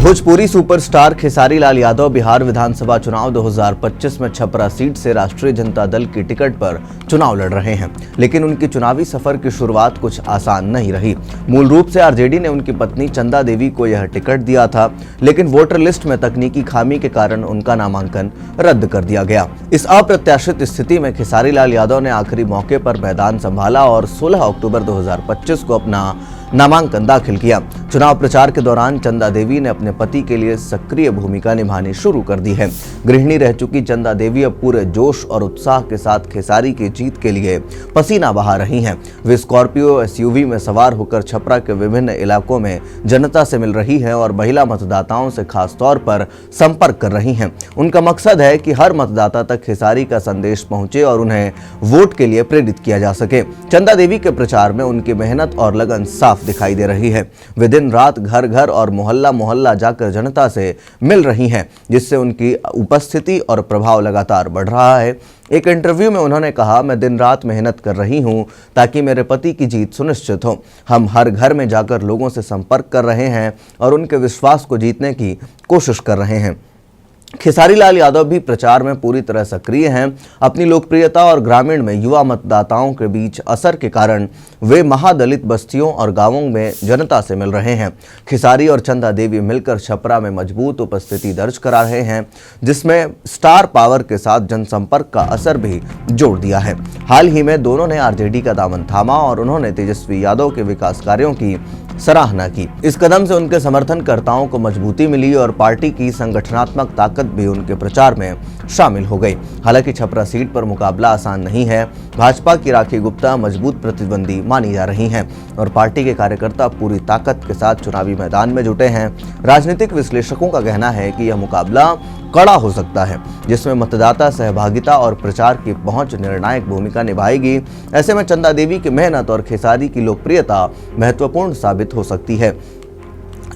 Bhojpuri superstar Khesari Lal Yadav Bihar विधानसभा चुनाव 2025 में Chhapra seat से राष्ट्रीय जनता दल की टिकट पर चुनाव लड़ रहे हैं, लेकिन उनकी चुनावी सफर की शुरुआत कुछ आसान नहीं रही। मूल रूप से आरजेडी ने उनकी पत्नी चंदा देवी को यह टिकट दिया था, लेकिन वोटर लिस्ट में तकनीकी खामी के कारण उनका नामांकन रद्द कर दिया गया। इस अप्रत्याशित स्थिति में खेसारी लाल यादव ने आखिरी मौके पर मैदान संभाला और 16 अक्टूबर 2025 को अपना नामांकन दाखिल किया। चुनाव प्रचार के दौरान चंदा देवी ने अपने पति के लिए सक्रिय भूमिका निभानी शुरू कर दी है। गृहिणी रह चुकी चंदा देवी अब पूरे जोश और उत्साह के साथ खेसारी की जीत के लिए पसीना बहा रही हैं। वे स्कॉर्पियो एसयूवी में सवार होकर छपरा के विभिन्न इलाकों में जनता से मिल रही हैं और महिला मतदाताओं से खास तौर पर संपर्क कर रही हैं। उनका मकसद है कि हर मतदाता तक खेसारी का संदेश पहुंचे और उन्हें वोट के लिए प्रेरित किया जा सके। चंदा देवी के प्रचार में उनकी मेहनत और लगन साफ दिखाई दे रही है। वे दिन रात घर घर और मोहल्ला मोहल्ला जाकर जनता से मिल रही हैं, जिससे उनकी उपस्थिति और प्रभाव लगातार बढ़ रहा है। एक इंटरव्यू में उन्होंने कहा, मैं दिन रात मेहनत कर रही हूं ताकि मेरे पति की जीत सुनिश्चित हो। हम हर घर में जाकर लोगों से संपर्क कर रहे हैं और उनके विश्वास को जीतने की कोशिश कर रहे हैं। खेसारी लाल यादव भी प्रचार में पूरी तरह सक्रिय हैं। अपनी लोकप्रियता और ग्रामीण में युवा मतदाताओं के बीच असर के कारण वे महादलित बस्तियों और गांवों में जनता से मिल रहे हैं। खेसारी और चंदा देवी मिलकर छपरा में मजबूत उपस्थिति दर्ज करा रहे हैं, जिसमें स्टार पावर के साथ जनसंपर्क का असर भी जोड़ दिया है। हाल ही में दोनों ने आरजेडी का दामन थामा और उन्होंने तेजस्वी यादव के विकास कार्यों की सराहना की। इस कदम से उनके समर्थनकर्ताओं को मजबूती मिली और पार्टी की संगठनात्मक ताकत भी उनके प्रचार में शामिल हो गई। हालांकि छपरा सीट पर मुकाबला आसान नहीं है। भाजपा की राखी गुप्ता मजबूत प्रतिद्वंदी मानी जा रही हैं और पार्टी के कार्यकर्ता पूरी ताकत के साथ चुनावी मैदान में जुटे हैं। राजनीतिक विश्लेषकों का कहना है कि यह मुकाबला कड़ा हो सकता है, जिसमें मतदाता सहभागिता और प्रचार की पहुंच निर्णायक भूमिका निभाएगी। ऐसे में चंदा देवी की मेहनत और खेसारी की लोकप्रियता महत्वपूर्ण साबित हो सकती है।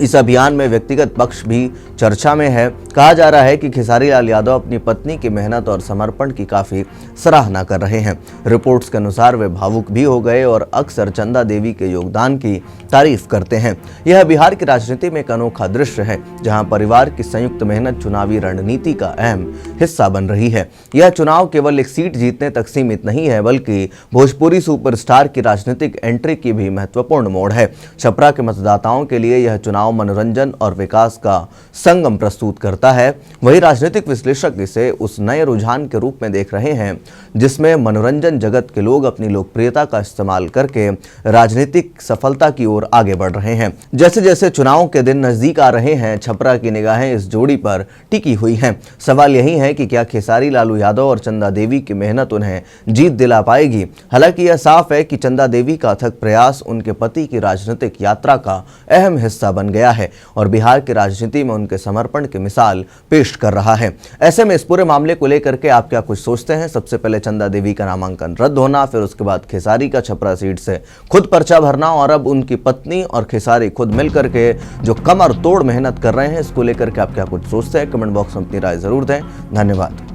इस अभियान में व्यक्तिगत पक्ष भी चर्चा में है। कहा जा रहा है कि खेसारी लाल यादव अपनी पत्नी की मेहनत और समर्पण की काफी सराहना कर रहे हैं। रिपोर्ट्स के अनुसार वे भावुक भी हो गए और अक्सर चंदा देवी के योगदान की तारीफ करते हैं। यह बिहार की राजनीति में एक अनोखा दृश्य है, जहां परिवार की संयुक्त मेहनत चुनावी रणनीति का अहम हिस्सा बन रही है। यह चुनाव केवल एक सीट जीतने तक सीमित नहीं है, बल्कि भोजपुरी सुपरस्टार की राजनीतिक एंट्री की भी महत्वपूर्ण मोड़ है। छपरा के मतदाताओं के लिए यह चुनाव मनोरंजन और विकास का संगम प्रस्तुत करता है। वही राजनीतिक विश्लेषक इसे उस नए रुझान के रूप में देख रहे हैं, जिसमें मनोरंजन जगत के लोग अपनी लोकप्रियता का इस्तेमाल करके राजनीतिक सफलता की ओर आगे बढ़ रहे हैं। जैसे जैसे चुनाव के दिन नजदीक आ रहे हैं, छपरा की निगाहें इस जोड़ी पर टिकी हुई हैं। सवाल यही है कि क्या खेसारी लालू यादव और चंदा देवी की मेहनत उन्हें जीत दिला पाएगी। हालांकि यह साफ है कि चंदा देवी का अथक प्रयास उनके पति की राजनीतिक यात्रा का अहम हिस्सा बन गया है और बिहार की राजनीति में उनके समर्पण की मिसाल पेश कर रहा है। ऐसे में इस पूरे मामले को लेकर के आप क्या कुछ सोचते हैं? सबसे पहले चंदा देवी का नामांकन रद्द होना, फिर उसके बाद खेसारी का छपरा सीट से खुद पर्चा भरना और अब उनकी पत्नी और खेसारी खुद मिलकर के जो कमर तोड़ मेहनत कर रहे हैं, इसको लेकर के आप क्या कुछ सोचते हैं? कमेंट बॉक्स में अपनी राय जरूर दें। धन्यवाद।